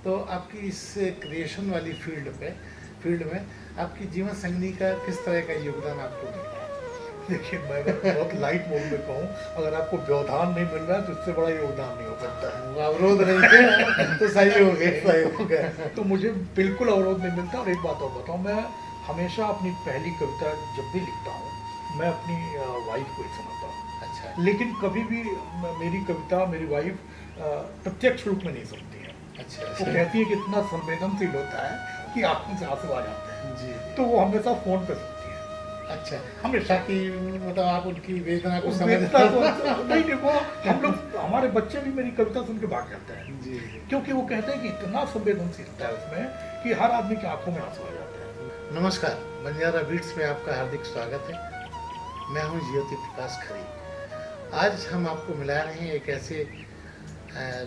तो आपकी इस क्रिएशन वाली फील्ड में आपकी जीवन संगिनी का किस तरह का योगदान आपको मिला है? देखिए, मैं अगर बहुत लाइट मोड में कहूँ, अगर आपको व्यवधान नहीं मिल रहा है तो इससे बड़ा योगदान नहीं हो सकता है। वो अवरोध नहीं थे तो सही हो गए। सही हो गया। तो मुझे बिल्कुल अवरोध नहीं मिलता। और एक बात और बताऊँ, मैं हमेशा अपनी पहली कविता जब भी लिखता हूँ, मैं अपनी वाइफ को ही सुनाता हूँ। अच्छा। लेकिन कभी भी मेरी कविता मेरी वाइफ प्रत्यक्ष रूप में नहीं सुनती है। अच्छा। वो कहती है कि इतना संवेदनशील होता है कि आंखों से आंसू आ जाते हैं। जी। तो वो हमेशा फोन पे सुनती है। अच्छा, हमेशा की मतलब आप उनकी वेदना को वेदना को समझ नहीं देखो, हम लोग, हमारे बच्चे भी मेरी कविता सुन के भाग जाते हैं। जी। क्योंकि वो कहते हैं कि इतना संवेदनशीलता है उसमें कि हर आदमी की आंखों में आंसू आ जाते हैं। नमस्कार, बंजारा बीट्स में आपका हार्दिक स्वागत है। मैं हूं ज्योति प्रकाश खरी। आज हम आपको मिला रहे हैं एक ऐसे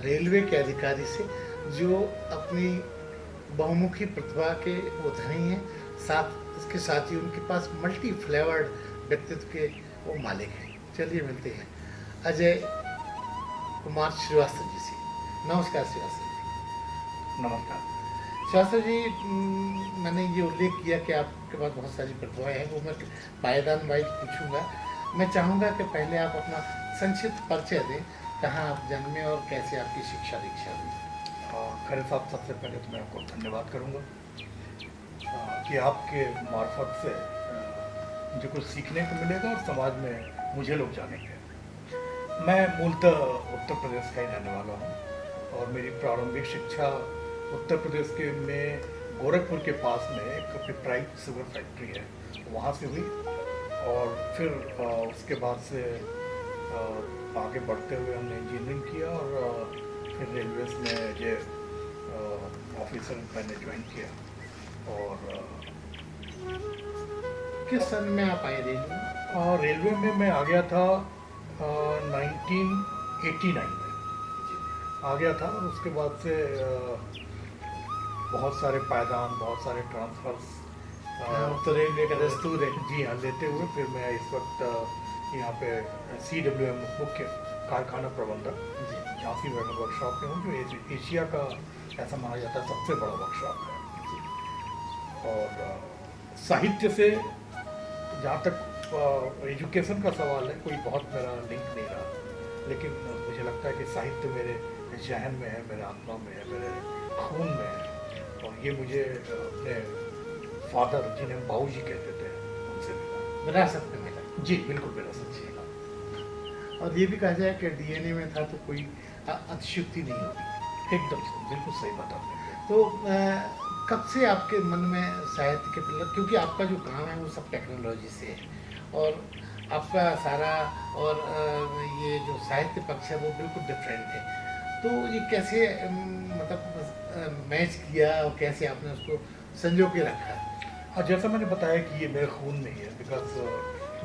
रेलवे के अधिकारी से जो अपनी बहुमुखी प्रतिभा के वो धनी हैं, साथ इसके साथ ही उनके पास मल्टी फ्लेवर्ड व्यक्तित्व के वो मालिक हैं। चलिए मिलते हैं अजय कुमार श्रीवास्तव जी से। नमस्कार श्रीवास्तव जी। नमस्कार। श्रीवास्तव जी, मैंने ये उल्लेख किया कि आपके पास बहुत सारी प्रतिभाएं हैं, वो मैं पायदान वाइज पूछूंगा। मैं चाहूँगा कि पहले आप अपना संक्षिप्त परिचय दें, कहाँ आप जन्मे और कैसे आपकी शिक्षा दीक्षा हुई। खैर साहब, सबसे पहले तो मैं आपको धन्यवाद करूँगा कि आपके मार्फत से मुझे कुछ सीखने को मिलेगा और समाज में मुझे लोग जानेंगे। मैं मूलतः उत्तर प्रदेश का ही रहने वाला हूँ और मेरी प्रारंभिक शिक्षा उत्तर प्रदेश के में गोरखपुर के पास में एक पिपराइट शुगर फैक्ट्री है, वहाँ से हुई। और फिर उसके बाद से आगे बढ़ते हुए हमने इंजीनियरिंग किया और फिर रेलवेज में ये ऑफिसर मैंने ज्वाइन किया। और किस सन में आप आए रेलवे? रेलवे में मैं आ गया था 1989 में आ गया था। और उसके बाद से बहुत सारे पायदान, बहुत सारे ट्रांसफर्स तो रेलवे का दस्तूर है। जी हाँ, लेते हुए फिर मैं इस वक्त यहाँ पे CWM मुख्य कारखाना प्रबंधक झांसी में वर्कशॉप में हूँ, जो एशिया का ऐसा माना जाता है सबसे बड़ा वर्कशॉप है। और साहित्य से जहाँ तक एजुकेशन का सवाल है, कोई बहुत मेरा लिंक नहीं रहा, लेकिन मुझे लगता है कि साहित्य मेरे जहन में है, मेरे आत्मा में है, मेरे खून में है। और ये मुझे अपने फादर, जिन्हें बाबू जी कहते थे, उनसे मिला, विरासत में मिला। जी बिल्कुल विरासत से मिला। और ये भी कहा जाए कि DNA में था, तो कोई अतिशयोक्ति नहीं होगी। एकदम बिल्कुल सही बात आपने कही। तो कब से आपके मन में साहित्य के प्रति, क्योंकि आपका जो काम है वो सब टेक्नोलॉजी से है और आपका सारा और ये जो साहित्य पक्ष है वो बिल्कुल डिफरेंट है, तो ये कैसे मतलब मैच किया और कैसे आपने उसको संजो के रखा? हाँ, जैसा मैंने बताया कि ये मेरे खून में ही है, बिकॉज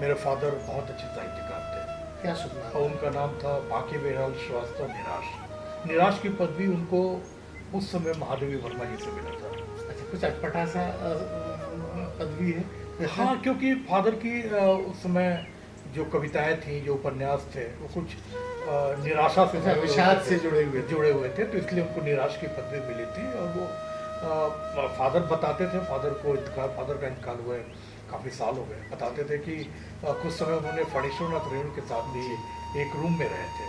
मेरे फादर बहुत अच्छे साहित्यकार थे। क्या सुनना? और उनका नाम था बांके बिहारी श्रीवास्तव निराश। निराश की पदवी उनको उस समय महादेवी वर्मा जी से मिला था। अच्छा, कुछ अटपटा सा पदवी है? हाँ, क्योंकि फादर की उस समय जो कविताएं थी, जो उपन्यास थे, वो कुछ निराशा से, विषाद से जुड़े हुए थे, तो इसलिए उनको निराश की पदवी मिली थी। और वो फादर बताते थे, फादर का इंतकाल हुए काफ़ी साल हो गए, बताते थे कि कुछ समय उन्होंने फणीश्वरनाथ रेणु के साथ भी एक रूम में रहे थे।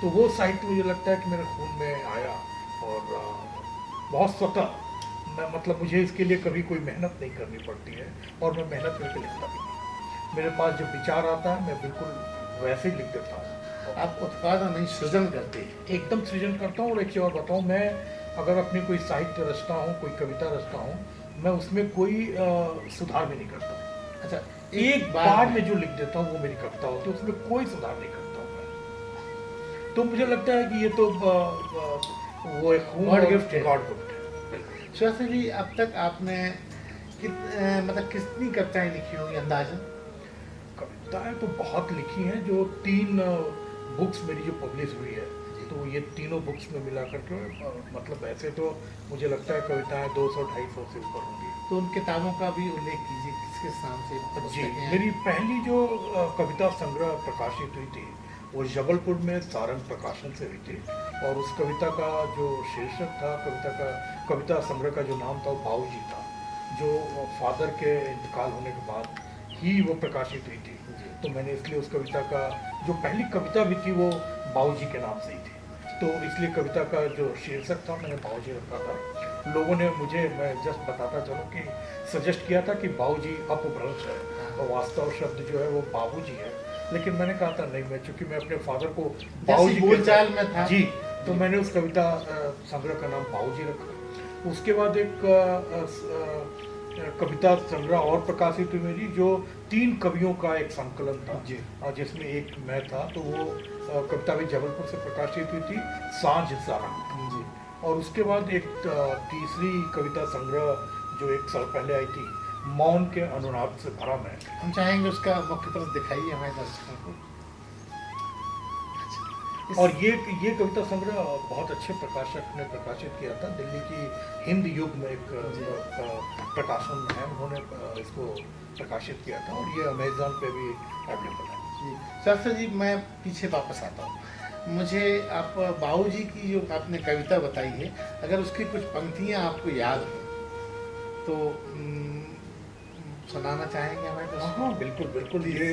तो वो साहित्य मुझे लगता है कि मेरे खून में आया और बहुत स्वतः, मैं मतलब मुझे इसके लिए कभी कोई मेहनत नहीं करनी पड़ती है और मैं मेहनत करके लिखता भी नहीं। मेरे पास जब विचार आता है मैं बिल्कुल वैसे ही लिख देता हूँ। आप उत्पादन नहीं, सृजन करते हैं? एकदम सृजन करता हूँ। और एक चीज़ और बताऊँ, मैं अगर अपनी कोई साहित्य रचता हूँ, कोई कविता रचता हूँ, मैं उसमें कोई सुधार भी नहीं करता हूँ। अच्छा, एक बार में जो लिख देता हूँ वो मेरी कविता होती है, उसमें कोई सुधार नहीं करता हूँ मैं। तो मुझे लगता है कि ये तो वो एक गॉड गिफ्ट है। गॉड गिफ्ट है। श्रीवास्तव जी, अब तक आपने मतलब कितनी कविताएं लिखी होंगी अंदाजन? कविताएं तो बहुत लिखी हैं, जो 3 बुक्स मेरी जो पब्लिश हुई है, तो ये तीनों बुक्स में मिला करके मतलब ऐसे तो मुझे लगता है कविताएं 200-250 से ऊपर होंगी। तो उन किताबों का भी उल्लेख कीजिए, किस नाम से जी, पुस्तकें हैं? मेरी पहली जो कविता संग्रह प्रकाशित हुई थी वो जबलपुर में सारंग प्रकाशन से हुई थी। और उस कविता का जो शीर्षक था, कविता संग्रह का जो नाम था वो बाबूजी था, जो फादर के इंतकाल होने के बाद ही वो प्रकाशित हुई थी। तो मैंने इसलिए उस कविता का जो पहली कविता भी थी वो बाबूजी के नाम से ही थी, तो इसलिए कविता का जो शीर्षक था मैंने बाबूजी रखा था। लोगों ने मुझे, मैं जस्ट बताता चलूँ कि सजेस्ट किया था कि बाबूजी अपभ्रंश है और वास्तव शब्द जो है वो बाबूजी है, लेकिन मैंने कहा था नहीं, मैं चूंकि मैं अपने फादर को बाबूजी बोलचाल में था जी, तो मैंने उस कविता संग्रह का नाम बाबूजी रखा। उसके बाद एक कविता संग्रह और प्रकाशित हुई मेरी, जो 3 कवियों का एक संकलन था जी, जिसमें एक मैं था, तो वो कविता भी जबलपुर से प्रकाशित हुई थी, सांझ सारंग जी। और उसके बाद एक तीसरी कविता संग्रह जो 1 साल पहले आई थी, मौन के अनुनाद से भरा मैं। हम चाहेंगे उसका मुख्य प्रश्न दिखाइए हमारे दर्शकों को। और ये कविता संग्रह बहुत अच्छे प्रकाशक ने प्रकाशित किया था, दिल्ली की हिंद युग में एक प्रकाशन है, उन्होंने इसको प्रकाशित किया था, और ये अमेज़न पे भी अवेलेबल है जी। सरसर जी, मैं पीछे वापस आता हूँ। मुझे आप बाबूजी की जो आपने कविता बताई है, अगर उसकी कुछ पंक्तियाँ आपको याद हो तो सुनाना चाहेंगे हमारे पास? हाँ, बिल्कुल बिल्कुल। ये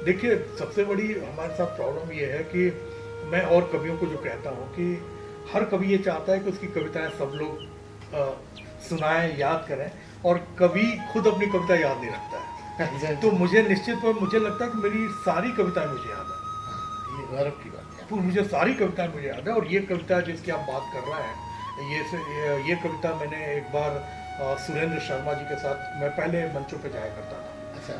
देखिए, सबसे बड़ी हमारे साथ प्रॉब्लम ये है कि मैं और कवियों को जो कहता हूँ कि हर कवि ये चाहता है कि उसकी कविताएं सब लोग सुनाएं, याद करें, और कवि खुद अपनी कविता याद नहीं रखता है। तो मुझे निश्चित पर मुझे लगता है कि मेरी सारी कविताएं मुझे याद है। ये गौरव की बात है। तो मुझे सारी कविताएं मुझे याद है, और ये कविता जिसकी आप बात कर रहे हैं, ये कविता मैंने एक बार सुरेंद्र शर्मा जी के साथ, मैं पहले मंचों पे जाया करता था, अच्छा,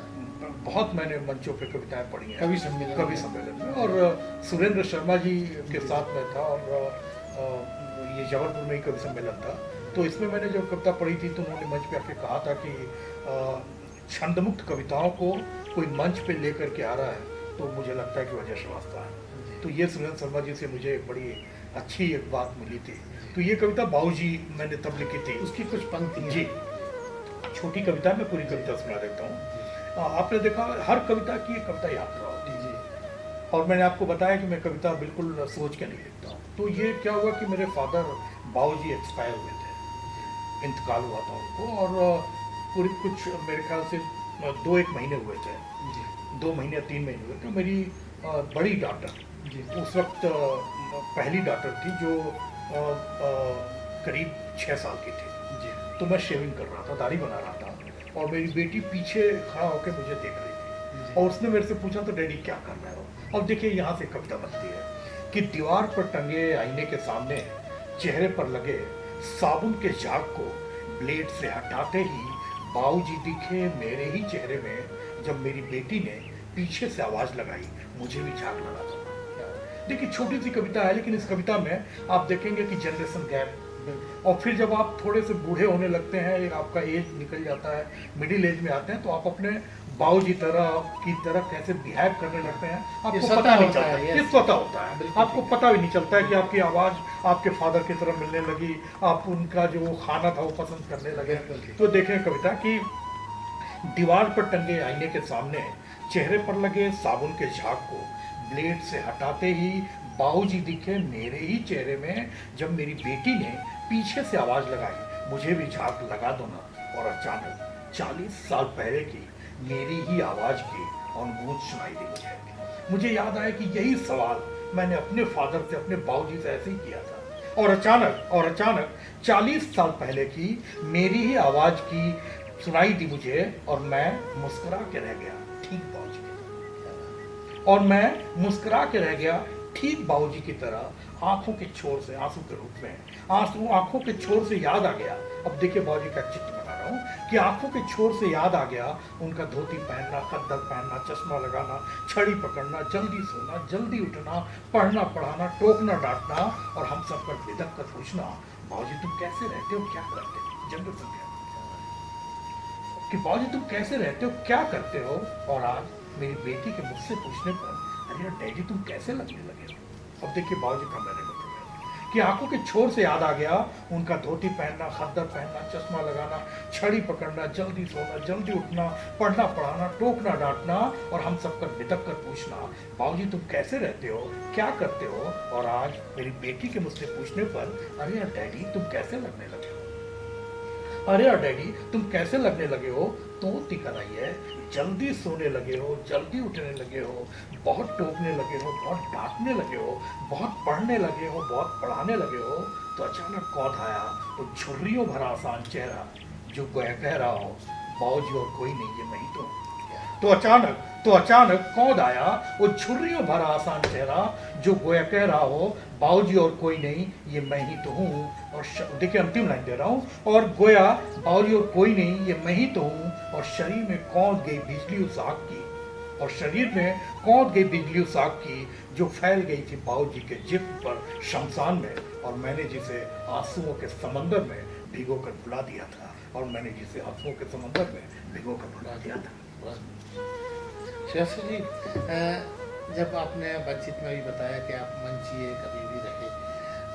बहुत मैंने मंचों पे कविताएं पढ़ी हैं, कवि सम्मेलन में, और सुरेंद्र शर्मा जी के साथ मैं था, और ये जबलपुर में ही कवि सम्मेलन था। तो इसमें मैंने जब कविता पढ़ी थी तो उन्होंने मंच पे आके कहा था कि छंदमुक्त कविताओं को कोई मंच पे लेकर के आ रहा है तो मुझे लगता है कि वजह श्रीवास्तव है। तो ये सुरेंद्र शर्मा जी से मुझे एक बड़ी अच्छी एक बात मिली थी। तो ये कविता बाबूजी मैंने तब लिखी थी। उसकी कुछ पंक्ति जी, छोटी कविता, मैं पूरी कविता सुना देता हूँ। आपने देखा हर कविता की एक कविता यात्रा होती है जी, और मैंने आपको बताया कि मैं कविता बिल्कुल सोच के नहीं लिखता हूँ। तो ये क्या हुआ कि मेरे फादर बाबूजी एक्सपायर हुए थे, इंतकाल हुआ था उनको, और पूरी कुछ मेरे ख्याल से 2-1 महीने हुए थे, 2 महीने 3 महीने हुए थे। मेरी बड़ी डॉटर उस वक्त पहली डॉटर थी जो करीब 6 साल की थी जी। तो मैं शेविंग कर रहा था, दाढ़ी बना रहा था, और मेरी बेटी पीछे खड़ा होकर मुझे देख रही थी, और उसने मेरे से पूछा तो डैडी क्या कर रहे हो। अब देखिए यहाँ से कविता बनती है कि दीवार पर टंगे आईने के सामने चेहरे पर लगे साबुन के झाग को ब्लेड से हटाते ही बाबूजी दिखे मेरे ही चेहरे में। जब मेरी बेटी ने पीछे से आवाज लगाई, मुझे भी झाग लगा था। देखिए, छोटी सी कविता है, लेकिन इस कविता में आप देखेंगे कि जनरेशन गैप, और फिर जब आप थोड़े से बूढ़े होने लगते हैं, आपका एज निकल जाता है, मिडिल एज में आते हैं, तो आप अपने बाबूजी की तरह कैसे बिहेव करने लगते हैं आपको पता नहीं चलता है। ये पता होता है, आपको पता भी नहीं चलता है कि आपकी आवाज़ आपके फादर की तरह मिलने लगी, आप उनका जो खाना था वो पसंद करने लगे। तो देखें कविता की, दीवार पर टंगे आईने के सामने चेहरे पर लगे साबुन के झाग को ब्लेड से हटाते ही बाबूजी दिखे मेरे ही चेहरे में। जब मेरी बेटी ने पीछे से आवाज लगाई, मुझे भी झाग लगा दो ना। और अचानक 40 साल पहले की मेरी ही आवाज की और गूंज सुनाई दी। मुझे याद आया कि यही सवाल मैंने अपने फादर से, अपने बाबूजी से ऐसे ही किया था। और अचानक 40 साल पहले की मेरी ही आवाज की सुनाई दी मुझे, और मैं मुस्कुरा के रह गया ठीक बाबूजी की तरह। और मैं मुस्कुरा के रह गया ठीक बाबूजी की तरह। आंखों के छोर से, आंसू के रूप में आंखों के छोर से याद आ गया। अब देखिए बाबूजी का चित्र बना रहा हूँ कि आंखों के छोर से याद आ गया उनका धोती पहनना, खद्दर पहनना, चश्मा लगाना, छड़ी पकड़ना, जल्दी सोना, जल्दी उठना, पढ़ना पढ़ाना, टोकना डांटना, और हम सब पर बेदक कर पूछना, बाबूजी तुम कैसे रहते हो, क्या करते हो। जनरल संख्या कि बाबूजी तुम कैसे रहते हो, क्या करते हो। और आज मेरी बेटी के मुझसे पूछने पर, अरे डैडी तुम कैसे लगने लगे हो। अब देखिए बाबूजी का मैंने मतलब कि आंखों के छोर से याद आ गया उनका धोती पहनना, खद्दर पहनना, चश्मा लगाना, छड़ी पकड़ना, जल्दी सोना, जल्दी उठना, पढ़ना पढ़ाना, टोकना डांटना और हम सबका बितक कर पूछना, बाबूजी तुम कैसे रहते हो, क्या करते हो। और आज मेरी बेटी के मुझसे पूछने पर, अरे यार डैडी तुम कैसे लगने लगे हो, अरे यार डैडी तुम कैसे लगने लगे हो, तो दिक्कत आई है, जल्दी सोने लगे हो, जल्दी उठने लगे हो, बहुत टोकने लगे हो, बहुत डांटने लगे हो, बहुत पढ़ने लगे हो, बहुत पढ़ाने लगे हो। तो अचानक कौन आया, तो झुर्रियों भरा आसान चेहरा जो गोया कह रहा हो, बाबूजी और कोई नहीं ये मैं ही तो हूं। तो अचानक कौन आया, वो झुर्रियों भरा आसान चेहरा जो गोया कह रहा हो, बाबूजी और कोई नहीं ये मैं ही तो हूँ। और देखिए अंतिम लाइन दे रहा हूँ, और गोया बाबूजी और कोई नहीं ये मैं ही तो हूँ। और शरीर में कौंध गई बिजली उस आग की, और शरीर में कौंध गई बिजली उस आग की जो फैल गई थी बाबूजी के जिस्म पर शमशान में, और मैंने जिसे आंसुओं के समंदर में भिगो कर भुला दिया था, और मैंने जिसे आंसुओं के समंदर में भिगो कर भुला दिया था। श्रेयसी जी, जब आपने बातचीत में भी बताया कि आप मंचीय कवि भी रहे,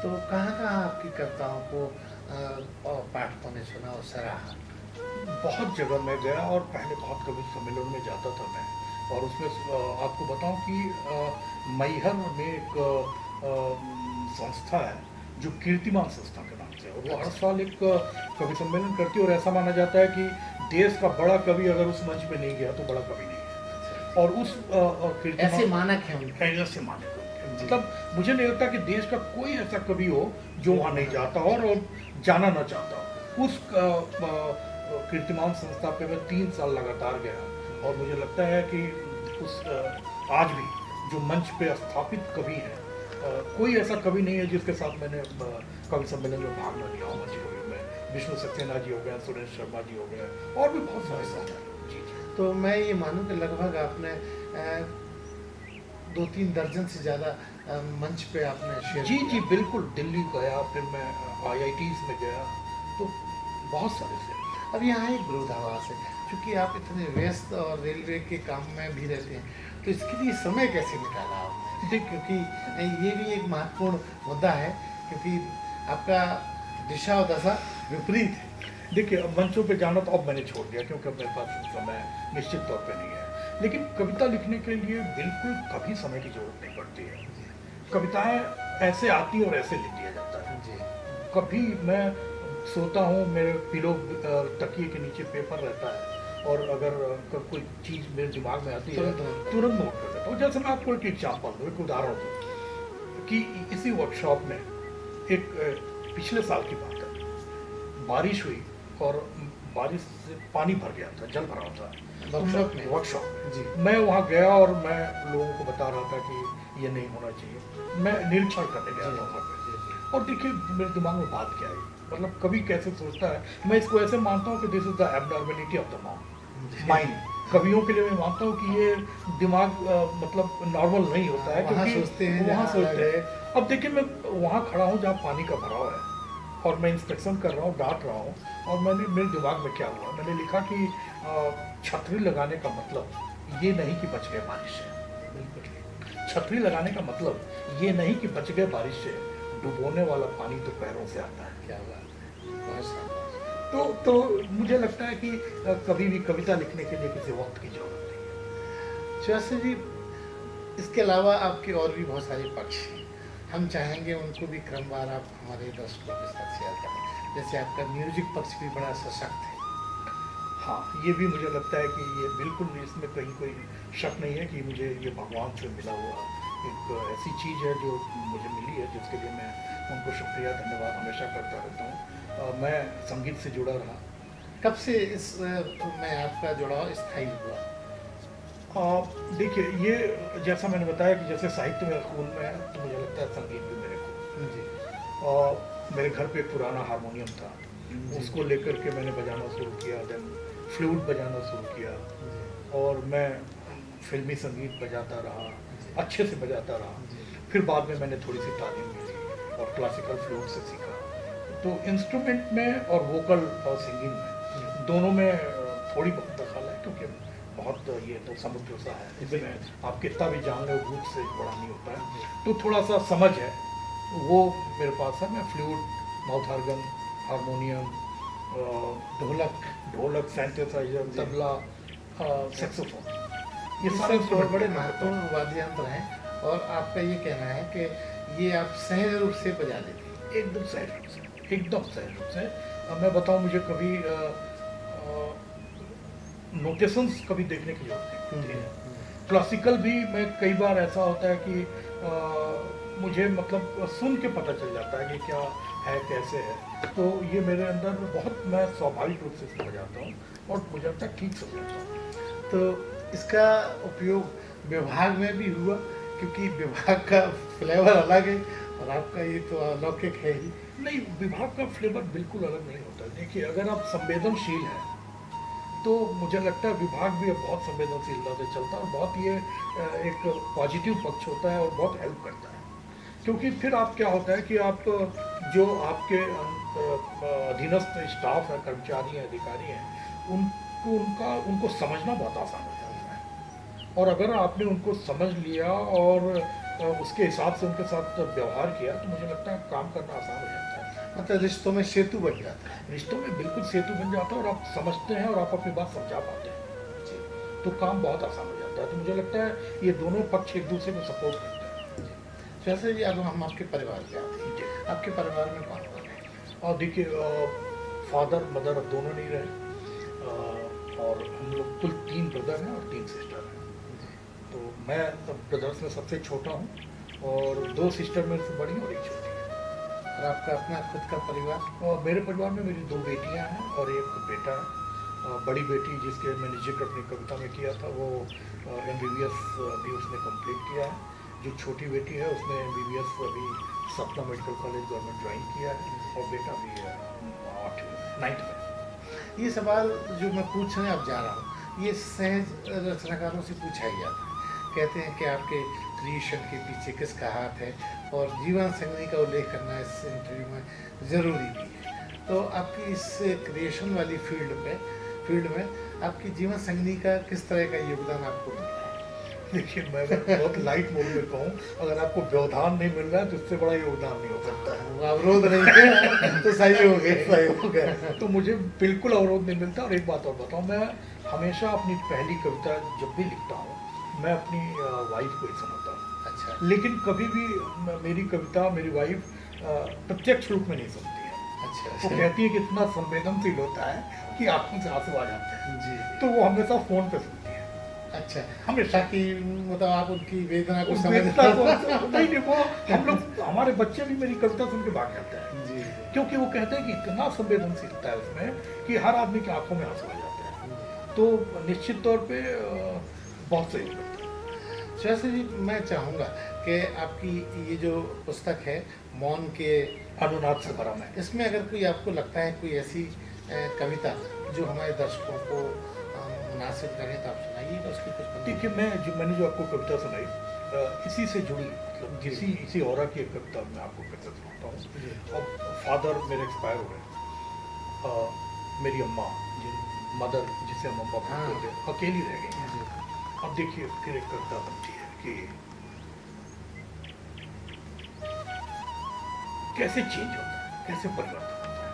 तो कहाँ कहाँ आपकी कविताओं को पाठकों ने सुना और सराहा? बहुत जगह मैं गया, और पहले बहुत कवि सम्मेलन में जाता था मैं, और उसमें आपको बताऊं कि मैहर में एक संस्था है जो कीर्तिमान संस्था के नाम से, और वो हर साल एक कवि सम्मेलन करती है, और ऐसा माना जाता है कि देश का बड़ा कवि अगर उस मंच पे नहीं गया तो बड़ा कवि नहीं है। और उस ऐसे मानक है उनके, ऐसे मानक है, मतलब मुझे नहीं लगता कि देश का कोई ऐसा कवि हो जो वहाँ नहीं जाता और जाना ना चाहता। उस कीर्तिमान संस्था पे मैं 3 साल लगातार गया, और मुझे लगता है कि उस आज भी जो मंच पे स्थापित कवि हैं, कोई ऐसा कवि नहीं है जिसके साथ मैंने कवि सम्मेलन में भाग न लिया हो। मंच कवि में विष्णु सक्सेना जी हो गए, सुरेश शर्मा जी हो गए, और भी बहुत सारे साथ हैं जी। तो मैं ये मानूं कि लगभग आपने 2-3 दर्जन से ज़्यादा मंच पे आपने शेयर जी जी बिल्कुल। दिल्ली गया, फिर मैं IITs में गया, तो बहुत सारे से। अब यहाँ एक विरोधाभास है, क्योंकि आप इतने व्यस्त और रेलवे के काम में भी रहते हैं, तो इसके लिए समय कैसे निकाला आपने? क्योंकि ये भी एक महत्वपूर्ण मुद्दा है, क्योंकि आपका दिशा और दशा विपरीत है। देखिए अब मंचों पे जाना तो अब मैंने छोड़ दिया, क्योंकि अब मेरे पास समय निश्चित तौर पे नहीं है, लेकिन कविता लिखने के लिए बिल्कुल कभी समय की जरूरत नहीं पड़ती है। कविताएं ऐसे आती और ऐसे लिख दिया जाता है जी। कभी मैं सोता हूँ, मेरे पिलो तकिए के नीचे पेपर रहता है, और अगर कोई चीज़ मेरे दिमाग में आती है तुरंत नोट कर देता हूँ। जैसे मैं आपको एक एग्जाम्पल दूँ, एक उदाहरण दूँ कि इसी वर्कशॉप में एक पिछले साल की बात है, बारिश हुई और बारिश से पानी भर गया था, जल भरा था वर्कशॉप में जी। मैं वहाँ गया और मैं लोगों को बता रहा था कि ये नहीं होना चाहिए। मैं निरीक्षण करने गया था वहाँ पे, और देखिए मेरे दिमाग में बात क्या आई, मतलब कवि कैसे सोचता है। मैं इसको ऐसे मानता हूँ कि this is the abnormality of the mind. कवियों के लिए मैं मानता हूँ कि ये दिमाग मतलब नॉर्मल नहीं होता है, वहाँ सोचते हैं, वहाँ सोचते हैं। अब देखिए मैं वहाँ खड़ा हूँ जहाँ पानी का भराव है, और मैं इंस्पेक्शन कर रहा हूँ, डांट रहा हूँ, और मेरे दिमाग में क्या हुआ, मैंने लिखा कि छतरी लगाने का मतलब ये नहीं कि बच गए बारिश से। बिल्कुल, छतरी लगाने का मतलब ये नहीं कि बच गए बारिश से, डुबोने वाला पानी तो पैरों से आता है। क्या बात, तो मुझे लगता है कि कभी भी कविता लिखने के लिए किसी वक्त की जरूरत नहीं है। श्रेयसी जी, इसके अलावा आपके और भी बहुत सारे पक्ष हैं, हम चाहेंगे उनको भी क्रमवार आप हमारे दर्शकों के साथ शेयर करें। जैसे आपका म्यूजिक पक्ष भी बड़ा सशक्त है। हाँ, ये भी मुझे लगता है कि ये बिल्कुल इसमें कहीं कोई शक नहीं है कि मुझे ये भगवान से मिला हुआ एक ऐसी चीज़ है जो मुझे मिली है, जिसके लिए मैं उनको शुक्रिया धन्यवाद हमेशा करता रहता हूँ। मैं संगीत से जुड़ा रहा। कब से इस में आपका जुड़ाव स्थायी हुआ? देखिए ये जैसा मैंने बताया कि जैसे साहित्य मेरे खून में है, तो मुझे लगता है संगीत भी मेरे खून जी। मेरे घर पे एक पुराना हारमोनियम था, उसको लेकर के मैंने बजाना शुरू किया, देन फ्लूट बजाना शुरू किया, और मैं फिल्मी संगीत बजाता रहा, अच्छे से बजाता रहा। फिर बाद में मैंने थोड़ी सी तालीम ली और क्लासिकल फ्लूट से सीखा। तो इंस्ट्रूमेंट में और वोकल और सिंगिंग में दोनों में थोड़ी बहुत दखल है, क्योंकि बहुत ये तो समुद्र सा है, इसमें आप कितना भी जान लो रूप से बड़ा नहीं होता है। तो थोड़ा सा समझ है वो मेरे पास है। मैं फ्लूट, माउथ ऑर्गन, हारमोनियम, ढोलक, ढोलक, सिंथेसाइजर, जी। तबला, सैक्सोफोन, ये ये सारे सब इंस्ट्रूमेंट बड़े मैं करता हूँ। महत्वपूर्ण वाद्य यंत्र हैं और आपका ये कहना है कि ये आप सहज रूप से बजा लेते हैं। एकदम सहज रूप से, एकदम सहज रूप से। मैं बताऊं, मुझे कभी नोटेशंस कभी देखने की जरूरत नहीं होती है। क्लासिकल भी मैं कई बार ऐसा होता है कि मुझे मतलब सुन के पता चल जाता है कि क्या है, कैसे है। तो ये मेरे अंदर बहुत, मैं स्वाभाविक रूप से इसको बजाता हूँ और मुझे लगता है ठीक से बजाता हूँ। तो इसका उपयोग विभाग में भी हुआ, क्योंकि विभाग का फ्लेवर अलग है और आपका ये तो अलौकिक है ही। नहीं, विभाग का फ्लेवर बिल्कुल अलग नहीं होता। देखिए, अगर आप संवेदनशील हैं तो मुझे लगता है विभाग भी अब बहुत संवेदनशीलता से चलता है और बहुत ये एक पॉजिटिव पक्ष होता है और बहुत हेल्प करता है। क्योंकि फिर आप क्या होता है कि आप जो आपके अधीनस्थ स्टाफ है, कर्मचारी हैं, अधिकारी हैं, उनको समझना बहुत आसान हो जाता है। और अगर आपने उनको समझ लिया और उसके हिसाब से उनके साथ व्यवहार किया तो मुझे लगता है काम करना आसान हो जाता है। मतलब रिश्तों में सेतु बन जाता है। रिश्तों में बिल्कुल सेतु बन जाता है और आप समझते हैं और आप अपनी बात समझा पाते हैं, जी। तो काम बहुत आसान हो जाता है। तो मुझे लगता है ये दोनों पक्ष एक दूसरे को सपोर्ट करते हैं। जैसे जी अब हम आपके परिवार पे आते हैं, जी। आपके परिवार में कौन कौन है? और देखिए, फादर मदर अब दोनों नहीं रहे, और हम लोग कुल 3 ब्रदर हैं और 3 सिस्टर हैं। तो मैं ब्रदर्स में सबसे छोटा हूँ और 2 सिस्टर मेरे से बड़ी और 1 छोटी है। और आपका अपना खुद का परिवार? और मेरे परिवार में मेरी 2 बेटियां हैं और 1 बेटा है। बड़ी बेटी जिसके मैंने जिक्र अपनी कविता में किया था, वो MBBS भी उसने कंप्लीट किया है। जो छोटी बेटी है उसने MBBS अभी सपना मेडिकल कॉलेज गवर्नमेंट ज्वाइन किया है और बेटा भी 9th में। ये सवाल जो मैं पूछने अब जा रहा हूँ, ये सहज रचनाकारों से पूछा ही जाता है। कहते हैं कि आपके क्रिएशन के पीछे किसका हाथ है, और जीवन संगनी का उल्लेख करना इस इंटरव्यू में ज़रूरी भी है। तो आपकी इस क्रिएशन वाली फील्ड में आपकी जीवन संगनी का किस तरह का योगदान आपको मिला है? देखिए, मैं अगर बहुत लाइट मोड में कहूँ, अगर आपको व्यवधान नहीं मिल रहा है तो इससे बड़ा योगदान नहीं हो सकता है। वो अवरोध नहीं है तो सही हो गए। सही हो गया। तो मुझे बिल्कुल अवरोध नहीं मिलता। और एक बात और बताऊँ, मैं हमेशा अपनी पहली कविता जब भी लिखता हूँ मैं अपनी वाइफ को ही सुनाता हूँ। अच्छा। लेकिन कभी भी मेरी कविता मेरी वाइफ प्रत्यक्ष रूप में नहीं सुनती है। अच्छा। वो कहती है कि इतना संवेदनशील होता है कि आंखों से आंसू आ जाते हैं, जी। तो वो हमेशा फोन पे सुनती है। अच्छा, हमेशा। ताकि मतलब आप उनकी वेदना को समझ वेदना को नहीं, वो हम लोग, हमारे बच्चे भी मेरी कविता सुन के भाग जाते हैं। जी। क्योंकि वो कहते हैं कि इतना संवेदनशीलता है उसमें कि हर आदमी की आंखों में आंसू आ जाते हैं। तो निश्चित तौर पे बहुत सही लगता है। वैसे जी मैं चाहूँगा कि आपकी ये जो पुस्तक है मौन के अनुनाद से भरा मैं, इसमें अगर कोई आपको लगता है कोई ऐसी कविता जो हमारे दर्शकों को मुनासिब लगे तो आप सुनाइएगा उसकी कुछ पंक्ति। देखिए, मैंने जो आपको कविता सुनाई इसी से जुड़ी, मतलब इसी औरा की एक कविता मैं आपको कविता सुनाता हूँ। अब फादर मेरे एक्सपायर हो गए, मेरी अम्मा मदर जिसे हम अम्मा बोलते थे, अकेली रह गई हैं। अब देखिए, फिर एक कविता बनती है कि कैसे चेंज होता है, कैसे परिवर्तन होता है।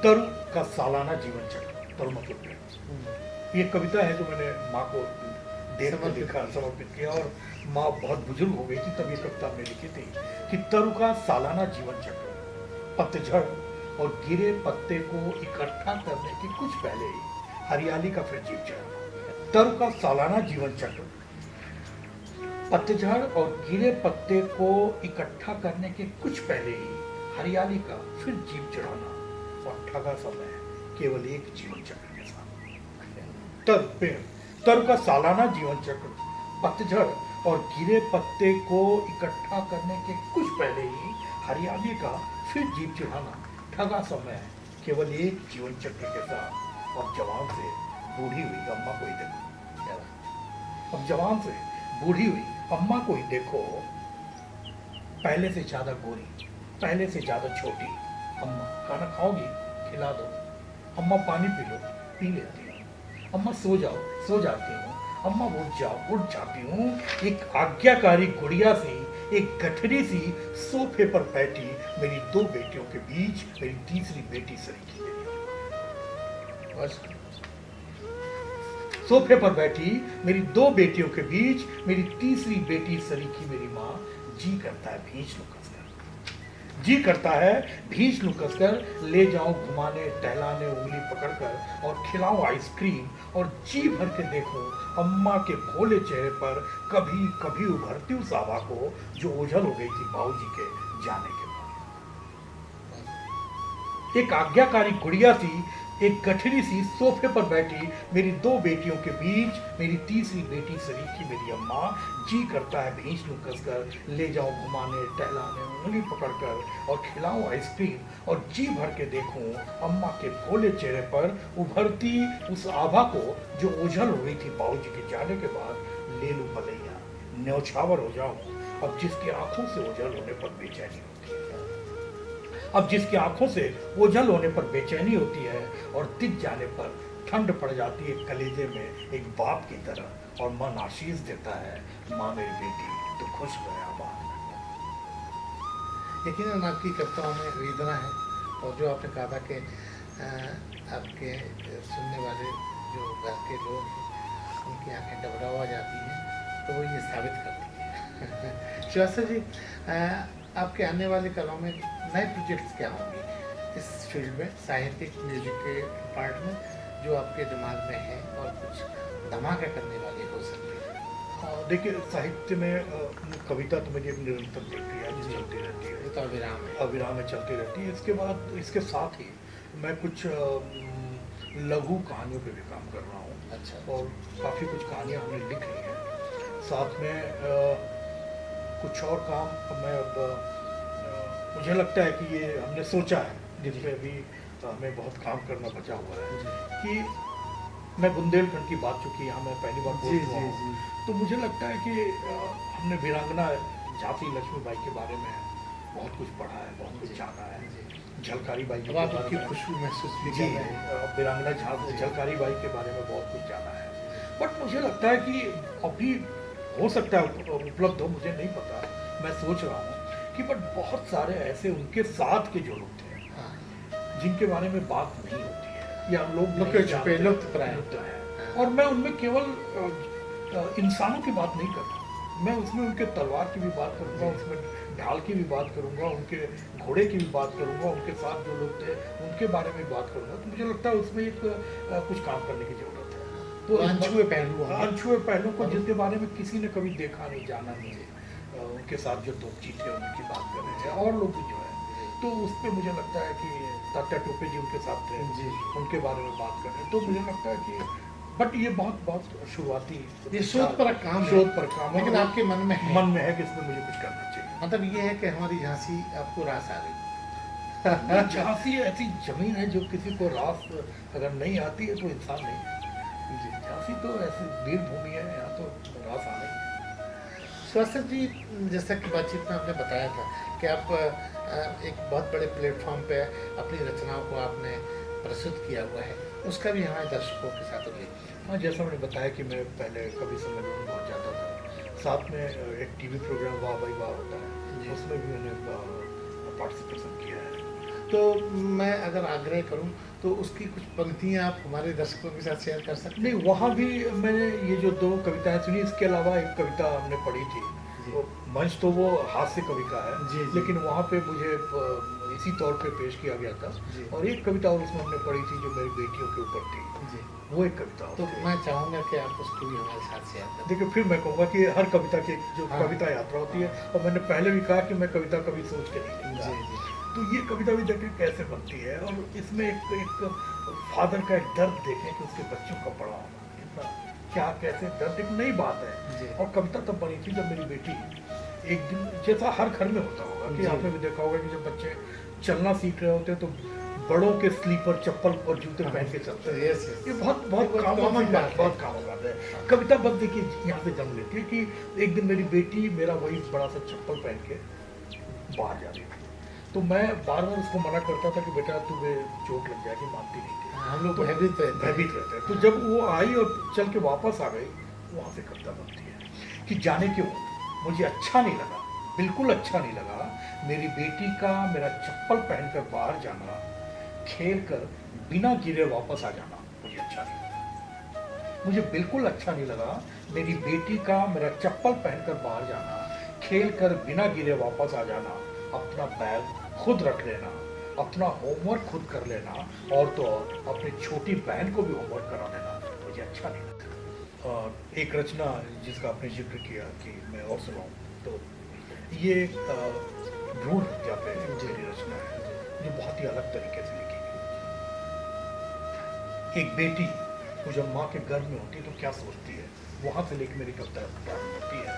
तरु का सालाना जीवन चक्र, तरु मतलब पेड़। ये कविता है जो मैंने माँ को देर में लिखा, समर्पित किया, और माँ बहुत बुजुर्ग हो गई थी तब ये कविता में लिखी थी कि तरु का सालाना जीवन चक्र, पतझड़ और गिरे पत्ते को इकट्ठा करने के कुछ पहले ही हरियाली का फिर जीव चढ़ा। तरु का सालाना जीवन चक्र, पतझड़ और गिरे पत्ते को इकट्ठा करने के कुछ पहले ही हरियाली का फिर जीव चढ़ाना, और ठगा समय केवल एक जीवन चक्र के साथ। तरु का सालाना जीवन चक्र, पतझड़ और गिरे पत्ते को इकट्ठा करने के कुछ पहले ही हरियाली का फिर जीव चढ़ाना, ठगा समय केवल एक जीवन चक्र के साथ। और जवान से बूढ़ी हुई अम्मा को ही देखो, अब जवान से बूढ़ी हुई अम्मा को ही देखो, पहले से ज्यादा गोरी, पहले से ज्यादा छोटी। अम्मा खाना खाओगी, खिला दो। अम्मा पानी पी लो, पी लेती हूँ। अम्मा सो जाओ, सो जाती हूँ। अम्मा उठ जाओ, उठ जाती हूँ। एक आज्ञाकारी गुड़िया सी एक गठरी सी सोफे पर बैठी मेरी दो बेटियों के बीच मेरी तीसरी बेटी सरीखी मेरी अम्मा। बस सोफे पर बैठी मेरी दो बेटियों के बीच मेरी तीसरी बेटी सरीखी मेरी माँ। जी करता है भींच लूं कसकर, जी करता है भींच लूं कसकर, ले जाऊं घुमाने टहलाने उंगली पकड़कर और खिलाऊं आइसक्रीम और जी भर के देखूं अम्मा के भोले चेहरे पर कभी कभी उभरती उस आभा को जो ओझल हो गई थी बाबूजी के जाने के बाद। एक आज्ञाकारी गुड़िया सी एक गठरी सी सोफे पर बैठी मेरी दो बेटियों के बीच मेरी तीसरी बेटी सरीखी मेरी अम्मा। जी करता है भींच लूं कसकर, ले जाऊं घुमाने टहलाने उंगली पकड़कर और खिलाऊं आइसक्रीम और जी भर के देखूं अम्मा के भोले चेहरे पर उभरती उस आभा को जो ओझल हो गई थी बाबूजी के जाने के बाद। ले लूं भलैया न्यौछावर हो जाऊं अब जिसकी आंखों से ओझल होने पर बेचैनी होती है, अब जिसकी आंखों से ओझल होने पर बेचैनी होती है और तिज जाने पर ठंड पड़ जाती है कलेजे में एक बाप की तरह और मन आशीष देता है माँ मेरी बेटी तो खुश गया बाप। यकीनन आपकी कविताओं में वेदना है, और जो आपने कहा था कि आपके सुनने वाले जो घर के लोग हैं उनकी आंखें डबरा जाती हैं, तो वो ये साबित करती है। श्रीवास्तव जी, आपके आने वाले कलों में नए प्रोजेक्ट्स क्या होंगे इस फील्ड में, साहित्यिक म्यूजिक के पार्ट में, जो आपके दिमाग में है और कुछ धमाका करने वाले हो सकते हैं? देखिए साहित्य में कविता तो मेरी एक निरंतर प्रक्रिया चलती रहती है, ये तो अविराम है, अविराम में चलती रहती है। इसके बाद इसके साथ ही मैं कुछ लघु कहानियों पे भी काम कर रहा हूँ। अच्छा। और काफ़ी कुछ कहानियाँ हमने लिख ली हैं। साथ में कुछ और काम मैं अब मुझे लगता है कि ये हमने सोचा है जिस पे अभी हमें बहुत काम करना बचा हुआ है कि मैं बुंदेलखंड की बात, चूंकि यहाँ मैं पहली बार बोल रहा हूँ, तो मुझे लगता है कि हमने वीरांगना झांसी लक्ष्मीबाई के बारे में बहुत कुछ पढ़ा है, बहुत कुछ जाना है। झलकारी बाई के बारे में खुशबू महसूस भी जी, कर रहे हैं। वीरांगना झलकारी बाई के बारे में बहुत कुछ जाना है। बट मुझे लगता है कि अभी हो सकता है उपलब्ध हो, मुझे नहीं पता, मैं सोच रहा हूँ कि बट बहुत सारे ऐसे उनके साथ के जो लोग थे जिनके बारे में बात नहीं होती है या लोग लुप्त प्राय है, और मैं उनमें केवल इंसानों की बात नहीं कर रहा, मैं उसमें उनके तलवार की भी बात करूंगा, उसमें ढाल की भी बात करूंगा, उनके घोड़े की भी बात करूंगा, उनके साथ जो लोग थे उनके बारे में बात करूंगा। तो मुझे लगता है उसमें एक कुछ काम करने की जरूरत है। तो अनछुए पहलू को जिनके बारे में किसी ने कभी देखा नहीं जाना नहीं, उनके साथ जो दोस्ती थे उनकी बात कर रहे हैं, और लोग जो है, तो उस पर मुझे लगता है कि तात्या टोपे जी उनके साथ थे जी, उनके बारे में बात कर रहे हैं। तो मुझे लगता है कि बट ये बहुत शुरुआती ये शोध पर काम है, लेकिन आपके मन में है कि इसमें मुझे कुछ करना चाहिए। मतलब ये है कि हमारी झांसी आपको रास आ गई। झांसी ऐसी जमीन है जो किसी को रास अगर नहीं आती है तो इंसान नहीं जी। झांसी तो ऐसी वीर भूमि है, यहाँ तो रास आ गई। श्रीवास्तव जी, जैसा कि बातचीत में आपने बताया था कि आप एक बहुत बड़े प्लेटफॉर्म पे अपनी रचनाओं को आपने प्रस्तुत किया हुआ है, उसका भी हमारे दर्शकों के साथ उल्लेख किया। हाँ, जैसा मैंने बताया कि मैं पहले कवि सम्मेलन में बहुत जाता था, साथ में एक टीवी प्रोग्राम वाह भाई वाह होता है, उसमें भी मैंने पार्टिसिपेशन किया है। तो मैं अगर आग्रह करूं तो उसकी कुछ पंक्तियां आप हमारे दर्शकों के साथ शेयर कर सकते हैं? नहीं, वहाँ भी मैंने ये जो 2 कविताएं सुनी, इसके अलावा एक कविता हमने पढ़ी थी, वो मंच तो वो हास्य कवि का है जी, लेकिन वहाँ पे मुझे इसी तौर पे पेश किया गया था। और एक कविता और उसमें हमने पढ़ी थी जो मेरी बेटियों के ऊपर थी जी, वो एक कविता। तो मैं चाहूँगा कि आप उसको भी हमारे साथ शेयर करें। देखिए, फिर मैं कहूँगा कि हर कविता की जो कविता यात्रा होती है, और मैंने पहले भी कहा कि मैं कविता कभी सोच के नहीं लिखता। जी, तो ये कविता भी देखें कैसे बनती है, और इसमें एक फादर का एक दर्द देखें कि उसके बच्चों का बड़ा होना क्या कैसे दर्द, एक नई बात है। और कविता तब बनी थी जब मेरी बेटी एक दिन, जैसा हर घर में होता होगा कि आपने भी देखा होगा कि जब बच्चे चलना सीख रहे होते हैं तो बड़ों के स्लीपर चप्पल और जूते पहन के चलते हैं। ये बहुत कॉमन बात है। कविता बस देखिए यहाँ से जन्म लेती है कि एक दिन मेरी बेटी मेरा वही बड़ा सा चप्पल पहन के बाहर जा रही थी, तो मैं बार बार उसको मना करता था कि बेटा तुम्हें चोट लग जाएगी, मानती नहीं थी। हम लोग तो भयभीत रहते हैं। तो जब वो आई और चल के वापस आ गई, वहाँ से कविता बनती है कि जाने क्यों मुझे अच्छा नहीं लगा बिल्कुल अच्छा नहीं लगा मेरी बेटी का मेरा चप्पल पहनकर बाहर जाना, खेल कर बिना गिरे वापस आ जाना मुझे अच्छा नहीं लगा। मुझे बिल्कुल अच्छा नहीं लगा मेरी बेटी का मेरा चप्पल पहनकर बाहर जाना, खेल कर बिना गिरे वापस आ जाना, अपना बैग खुद रख लेना, अपना होमवर्क खुद कर लेना, और तो और अपनी छोटी बहन को भी होमवर्क करा देना मुझे अच्छा नहीं लगा। और एक रचना जिसका आपने जिक्र किया कि मैं और सुनाऊं, तो ये भ्रूण हत्या पे मेरी रचना है जो बहुत ही अलग तरीके से लिखी गई। एक बेटी वो जब माँ के गर्भ में होती है तो क्या सोचती है, वहां से लेकर मेरी कविता प्रारंभ होती है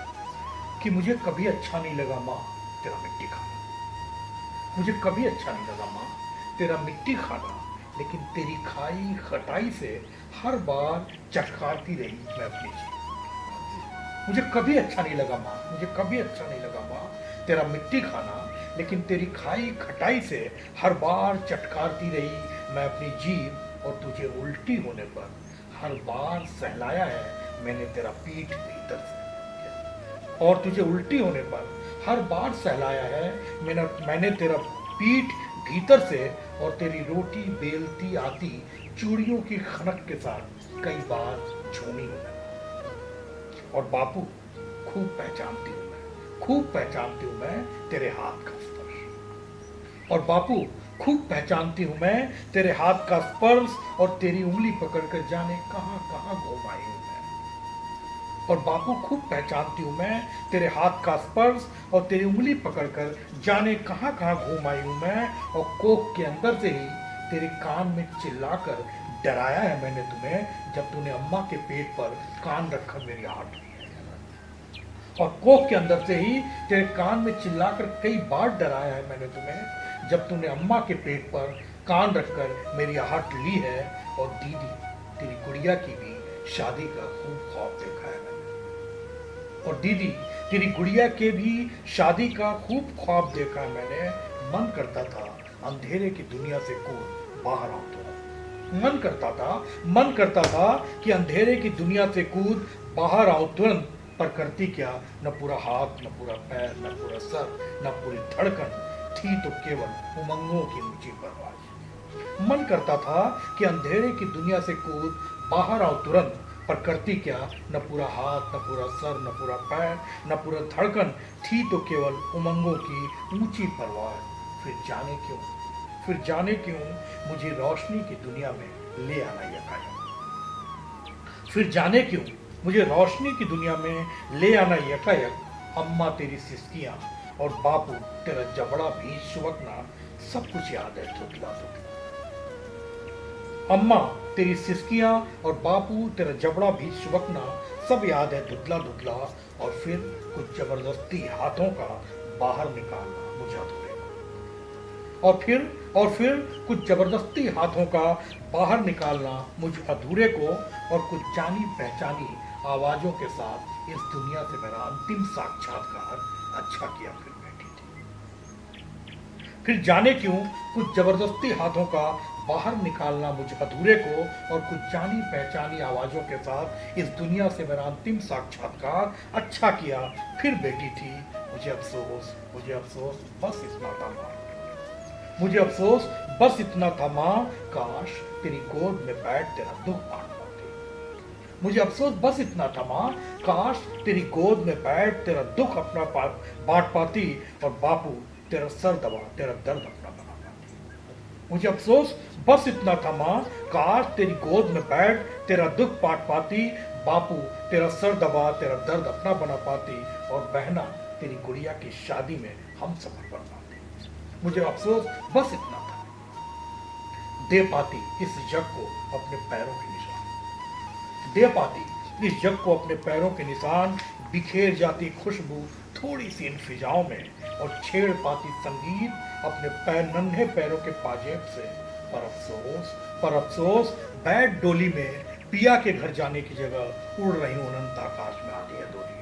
कि मुझे कभी अच्छा नहीं लगा माँ तेरा मिट्टी खाना, मुझे कभी अच्छा नहीं लगा माँ तेरा मिट्टी खाना, लेकिन तेरी खाई खटाई से हर बार चटकारती रही मैं अपनी जीभ। मुझे कभी अच्छा नहीं लगा माँ, मुझे कभी अच्छा नहीं लगा माँ तेरा मिट्टी खाना, लेकिन तेरी खाई खटाई से हर बार चटकारती रही मैं अपनी जीभ, और तुझे उल्टी होने पर हर बार सहलाया है मैंने तेरा पीठ भीतर से, और तुझे उल्टी होने पर हर बार सहलाया है मैंने तेरा पीठ भीतर से, और तेरी रोटी बेलती आती चूड़ियों की खनक के साथ कई बार झूमी हूं मैं। और बापू खूब पहचानती हूं मैं, खूब पहचानती हूं मैं तेरे हाथ का स्पर्श, और बापू खूब पहचानती हूं मैं तेरे हाथ का स्पर्श, और तेरी उंगली पकड़कर जाने कहां कहां घूम आई हूं मैं। और बापू खूब पहचानती हूं मैं तेरे हाथ का स्पर्श, और तेरी उंगली पकड़कर जाने कहां कहां घूम आई हूं मैं, और कोख के अंदर से ही तेरे कान में चिल्लाकर डराया है मैंने तुम्हें जब तूने अम्मा के पेट पर कान रखकर मेरी आहट ली है। और कोख के अंदर से ही तेरे कान में चिल्लाकर कई बार डराया है मैंने तुम्हें जब तूने अम्मा के पेट पर कान रखकर मेरी आहट ली है। और दीदी तेरी गुड़िया की भी शादी का खूब ख्वाब देखा है मैंने, और दीदी तेरी गुड़िया के भी शादी का खूब ख्वाब देखा है मैंने। मन करता था अंधेरे की दुनिया से कूद बाहर आओ तो, मन करता था कि अंधेरे की दुनिया से कूद बाहर आओ तुरंत, पर करती क्या, न पूरा हाथ, न पूरा पैर, न पूरा सर, न पूरी धड़कन, थी तो केवल उमंगों की ऊंची परवाज़। मन करता था कि अंधेरे की दुनिया से कूद बाहर आओ तुरंत, पर करती क्या, न पूरा हाथ, न पूरा सर, न पूरा पैर, न पूरा धड़कन, थी तो केवल उमंगों की ऊंची परवाज़। फिर जाने क्यों मुझे रोशनी की दुनिया में ले आना यकायक, फिर जाने क्यों मुझे रोशनी की दुनिया में ले आना यकायक। अम्मा तेरी सिसकियां और बापू तेरा जबड़ा भी सुबकना, सब कुछ याद है धुतला धुतला। अम्मा तेरी सिसकियां और बापू तेरा जबड़ा भी सुबकना, सब याद है धुतला धुतला। और फिर कुछ जबरदस्ती हाथों का बाहर निकालना मुझे अधूरे को, और फिर कुछ जबरदस्ती हाथों का बाहर निकालना मुझ अधूरे को, और कुछ जानी पहचानी आवाजों के साथ इस दुनिया से मेरा अंतिम साक्षात्कार अच्छा किया फिर बैठी थी। फिर जाने क्यों कुछ जबरदस्ती हाथों का बाहर निकालना मुझ अधूरे को, और कुछ जानी पहचानी आवाजों के साथ इस दुनिया से मेरा अंतिम साक्षात्कार अच्छा किया फिर बैठी थी। मुझे अफसोस बस इतना था माँ, मुझे अफसोस बस इतना था माँ, काश तेरी गोद में बैठ तेरा दुख बांट पाती। मुझे अफसोस बस इतना था माँ, काश तेरी गोद में बैठ तेरा दुख अपना बांट पाती, और बापू तेरा सर दबा तेरा दर्द अपना बना पाती। मुझे अफसोस बस इतना था माँ, काश तेरी गोद में बैठ तेरा दुख बांट पाती, बापू तेरा सर दबा तेरा दर्द अपना बना पाती, और बहना तेरी गुड़िया की शादी में हम सफर बन पाते। मुझे अफसोस बस इतना था, दे पाती इस जग को अपने पैरों के निशान, दे पाती इस जग को अपने पैरों के निशान, बिखेर जाती खुशबू थोड़ी सी इन फिजाओं में, और छेड़ पाती संगीत अपने नन्हे पैरों के पाजेब से। पर अफसोस बैठ डोली में पिया के घर जाने की जगह उड़ रही अनंत आकाश में आधी अधूरी।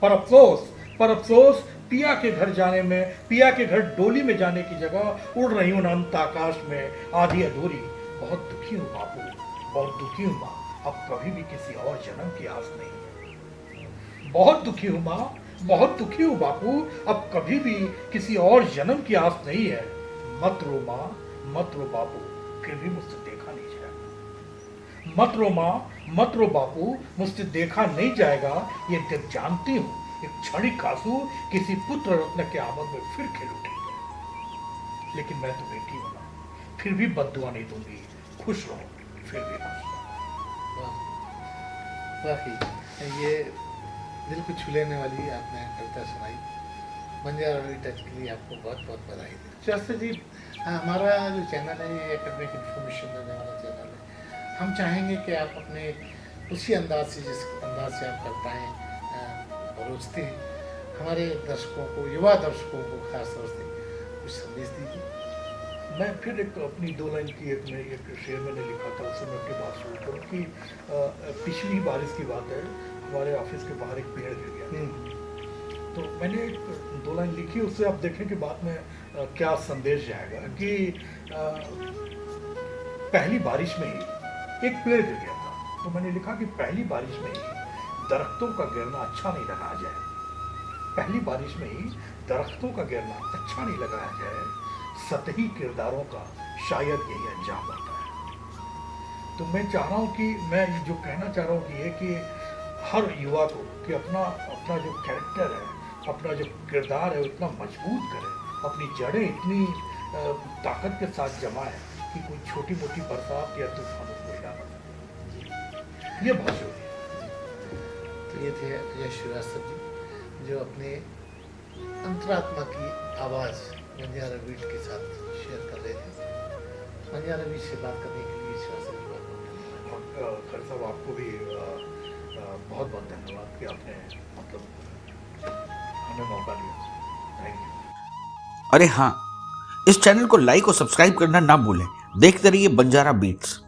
पर अफसोस पिया के घर डोली में जाने की जगह उड़ रही हूं अनंत आकाश में आधी अधूरी। बहुत दुखी हूं बापू, बहुत दुखी हूं माँ, अब कभी भी किसी और जन्म की आस नहीं है। बहुत दुखी हूं माँ, बहुत दुखी हूँ बापू, अब कभी भी किसी और जन्म की आस नहीं है। मत रो माँ, मत रो बापू, फिर भी मुझसे देखा नहीं जाएगा। मत रो माँ, मत रो बापू, मुझसे देखा नहीं जाएगा। ये दिल जानती हूँ, एक क्षणिक आंसू किसी पुत्र रत्न के आमद में फिर खिल उठेंगे। लेकिन मैं तो बेटी हूं ना, फिर भी बद्दुआ नहीं दूंगी। खुश रहो, फिर भी खुश रहो। वाकई ये दिल को छू लेने वाली आपने कविता सुनाई। बंजारा रवि टच के लिए आपको बहुत बहुत बधाई। शास्त्री जी, हमारा जो चैनल है ये एकेडमिक इन्फॉर्मेशन देने वाला चैनल है। हम चाहेंगे कि आप अपने उसी अंदाज से, जिस अंदाज से आप कविताएँ परोसते हैं, हमारे दर्शकों को, युवा दर्शकों को खास तौर से कुछ संदेश दीजिए। मैं फिर एक अपनी 2 लाइन की एक शेर मैंने लिखा था, उससे मैं अपनी बात शुरू करूँ कि पिछली बारिश की बात है। हमारे ऑफिस के बाहर एक पेड़ गिर गया, तो मैंने 2 लाइन लिखी। उससे आप देखें कि बात में क्या संदेश जाएगा कि पहली बारिश में ही एक पेड़ गिर गया था, तो मैंने लिखा कि पहली बारिश में ही दरख्तों का गिरना अच्छा नहीं लगाया जाए। पहली बारिश में ही दरख्तों का गिरना अच्छा नहीं लगाया जाए। सतही किरदारों का शायद यही अंजाम होता है। तो मैं चाह रहा हूँ कि मैं जो कहना चाह रहा हूँ कि ये कि हर युवा को कि अपना जो कैरेक्टर है, अपना जो किरदार है, उतना मजबूत करे, अपनी जड़ें इतनी ताकत के साथ जमाए कि कोई छोटी मोटी बरसात या तूफान उसको हिला ना सके। ये बहुत जरूरी है। तो ये थे यश श्रीवास्तव जी, जो अपने अंतरात्मा की आवाज़ बंजारा बीट के साथ शेयर कर रहे थे। बंजारा बीट से बात करने के लिए श्रीवास्तव जी बहुत बहुत धन्यवाद। और खर साहब, आपको भी बहुत बहुत धन्यवाद कि आपने मतलब हमें मौका दिया। Thank you. अरे हाँ, इस चैनल को लाइक और सब्सक्राइब करना ना भूलें। देखते रहिए बंजारा बीट्स।